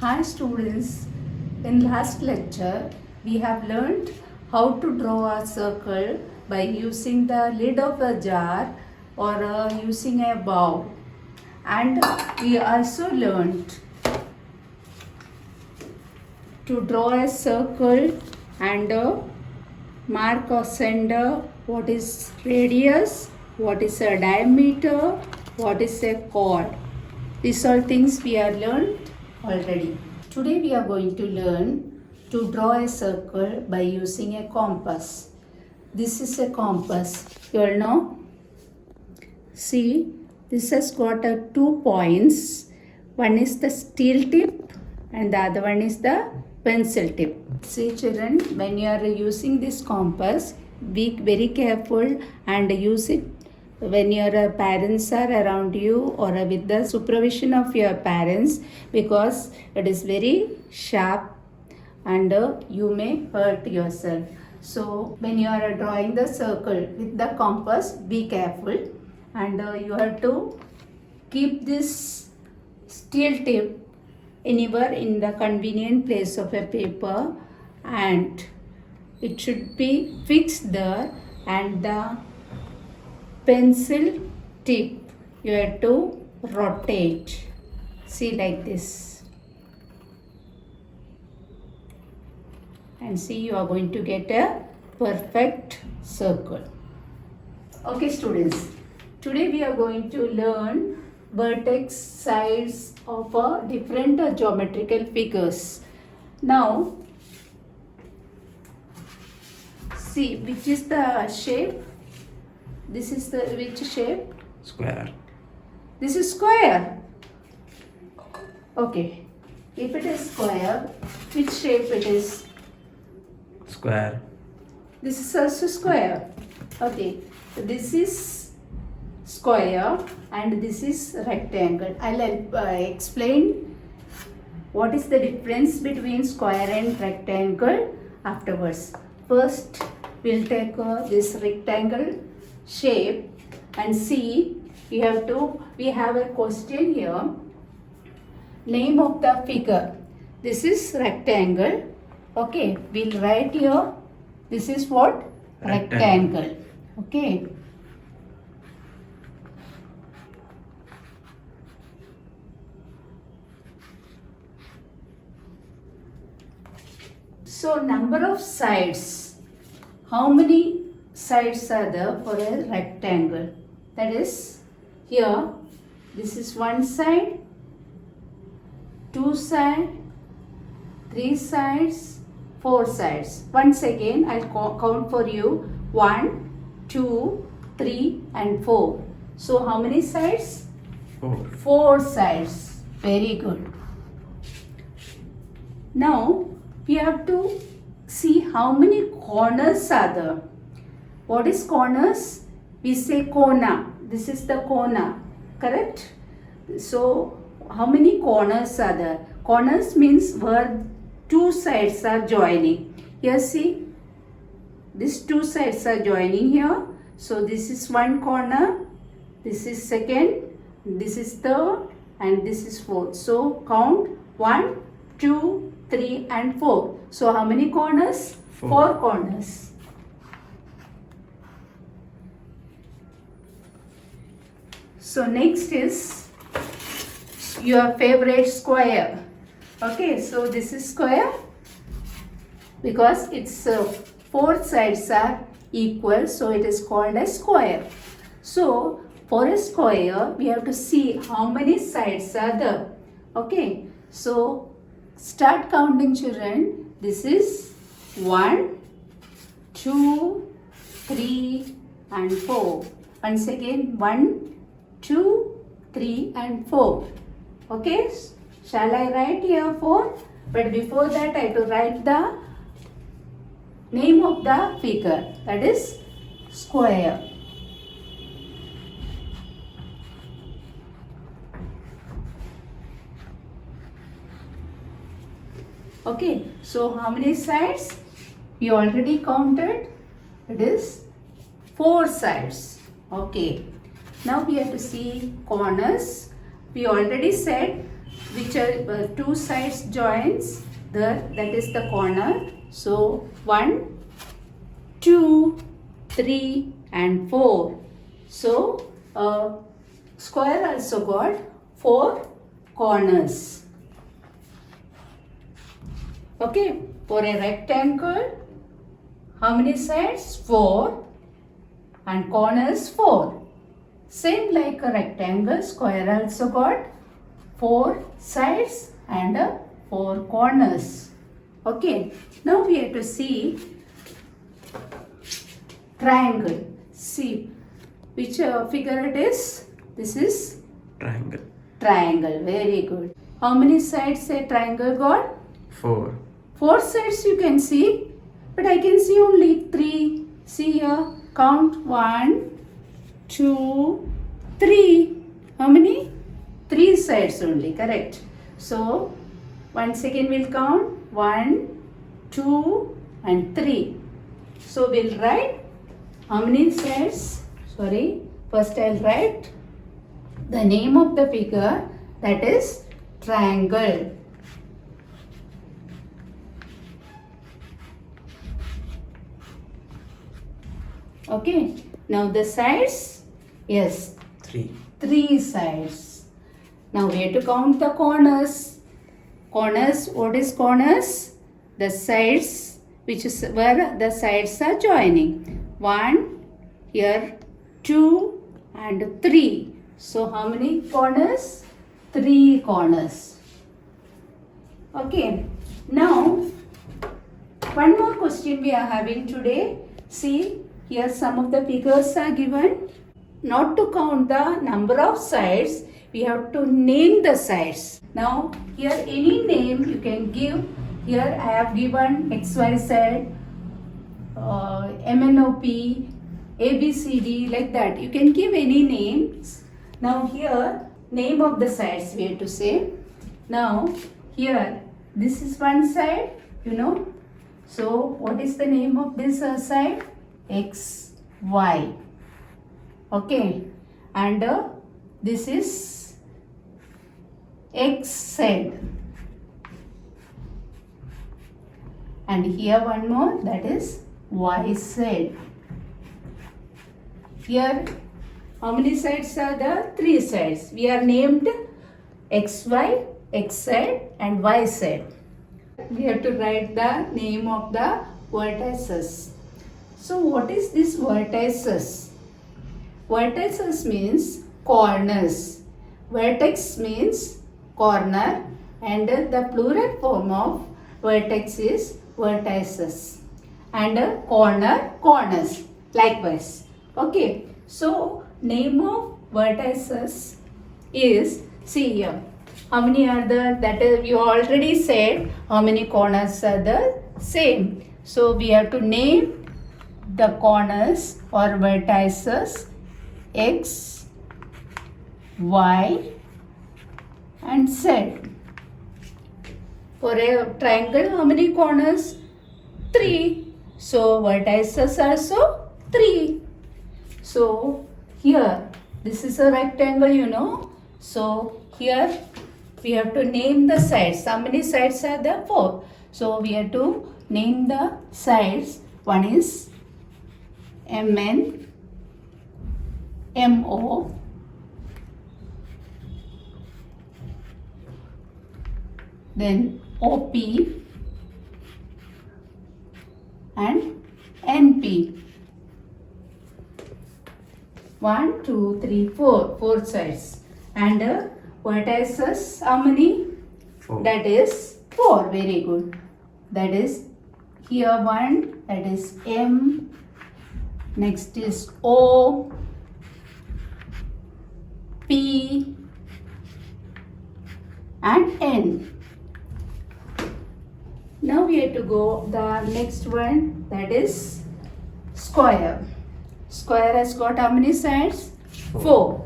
Hi students, in last lecture we have learned how to draw a circle by using the lid of a jar or using a bowl, and we also learned to draw a circle and mark or center, what is radius, what is a diameter, what is a chord. These are things we have learned already. Today we are going to learn to draw a circle by using a compass. This is a compass. You all know? See, this has got two points. One is the steel tip and the other one is the pencil tip. See children, when you are using this compass, be very careful and use it when your parents are around you or with the supervision of your parents, because it is very sharp and you may hurt yourself. So when you are drawing the circle with the compass, be careful, and you have to keep this steel tip anywhere in the convenient place of a paper, and it should be fixed there, and the pencil tip you have to rotate. See, like this, and see, you are going to get a perfect circle. Okay students, today we are going to learn vertex sides of different geometrical figures. Now see, which is the shape? This is the which shape? Square. This is square. Okay. If it is square, which shape it is? Square. This is also square. Okay. So this is square and this is rectangle. I'll explain what is the difference between square and rectangle afterwards. First, we'll take this rectangle shape and see. We have a question here. Name of the figure. This is rectangle. Okay, we'll write here. This is what? Rectangle. Okay. So number of sides. How many sides are there for a rectangle? That is, here, this is one side, two sides, three sides, four sides. Once again, I'll count for you. 1, 2, 3 and 4. So how many sides? 4. 4 sides. Very good. Now we have to see how many corners are there. What is corners? We say corner. This is the corner, correct? So how many corners are there? Corners means where two sides are joining. Here see, these two sides are joining here. So this is one corner, this is second, this is third, and this is fourth. So count 1, 2, 3 and 4. So how many corners? 4 corners. So next is your favorite square. Okay, so this is square because its 4 sides are equal, so it is called a square. So for a square, we have to see how many sides are there. Okay, so start counting children. This is 1, 2, 3 and 4. Once again, 1, 2, 3 and 4. Okay, shall I write here 4? But before that, I have to write the name of the figure, that is square. Okay, so how many sides? We already counted. It is 4 sides. Okay. Now we have to see corners. We already said which are two sides joins, that is the corner. So 1, 2, 3 and 4. So square also got 4 corners. Okay, for a rectangle, how many sides? 4 and corners 4. Same like a rectangle, square also got 4 sides and 4 corners. Okay, now we have to see triangle. See which figure it is? This is Triangle. triangle. Very good. How many sides a triangle got? 4. 4 sides you can see, but I can see only 3. See here, count 1, 2, 3. How many? 3 sides only, correct. So, once again we'll count 1, 2 and 3. So, we'll write how many sides? Sorry, first I'll write the name of the figure, that is triangle. Okay, now the sides, yes, 3. 3 sides. Now we have to count the corners. Corners, what is corners? The sides, which is where the sides are joining. 1, here 2 and 3. So how many corners? 3 corners. Okay, now one more question we are having today. See, here some of the figures are given. Not to count the number of sides, we have to name the sides. Now here any name you can give. Here I have given XYZ, MNOP, ABCD, like that. You can give any names. Now here name of the sides we have to say. Now here this is one side, you know. So what is the name of this side? X, Y. Okay, and this is X Z. And here one more, that is Y Z. Here how many sides are there? 3 sides. We are named XY, XZ and YZ. We have to write the name of the vertices. So what is this vertices? Vertices means corners. Vertex means corner and the plural form of vertex is vertices. And corner, corners. Likewise. Okay. So name of vertices is, see here. How many are there? That is, you already said how many corners are the same. So we have to name the corners or vertices X, Y and Z. For a triangle, how many corners? 3. So vertices also 3. So here, this is a rectangle, you know. So here we have to name the sides. How many sides are there? 4. So we have to name the sides. One is MN, MO, then OP and NP. 1, 2, 3, 4. 4 sides. And vertices, how many? 4. That is 4. Very good. That is here 1, that is M. Next is O, P and N. Now we have to go the next one, that is square. Square has got how many sides? 4.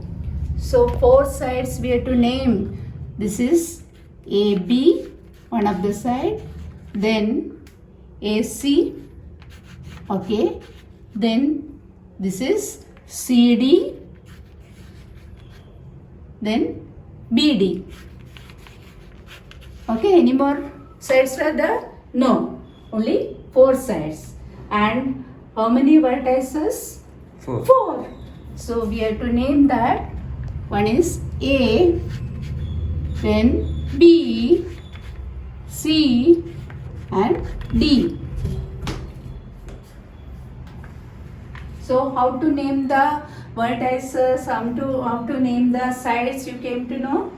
So 4 sides we have to name. This is AB, one of the side, then AC, okay, then this is CD, then BD. Okay, any more sides are there? No, only 4 sides. And how many vertices? 4. 4. So we have to name that. One is A, then B, C, and D. So how to name the vertices, how to name the sides, you came to know?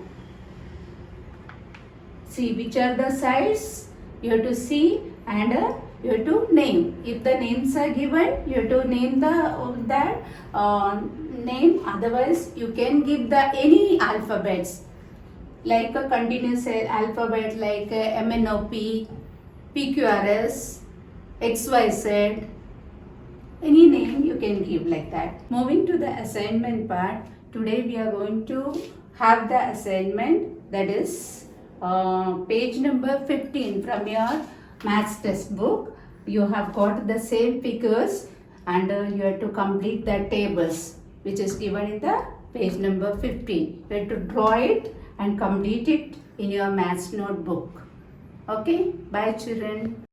See which are the sides, you have to see, and you have to name. If the names are given, you have to name that name. Otherwise, you can give the any alphabets like a continuous alphabet like MNOP, PQRS, XYZ. Any name you can give like that. Moving to the assignment part, today we are going to have the assignment, that is page number 15 from your maths textbook. You have got the same figures and you have to complete the tables which is given in the page number 15. You have to draw it and complete it in your maths notebook. Okay, bye children.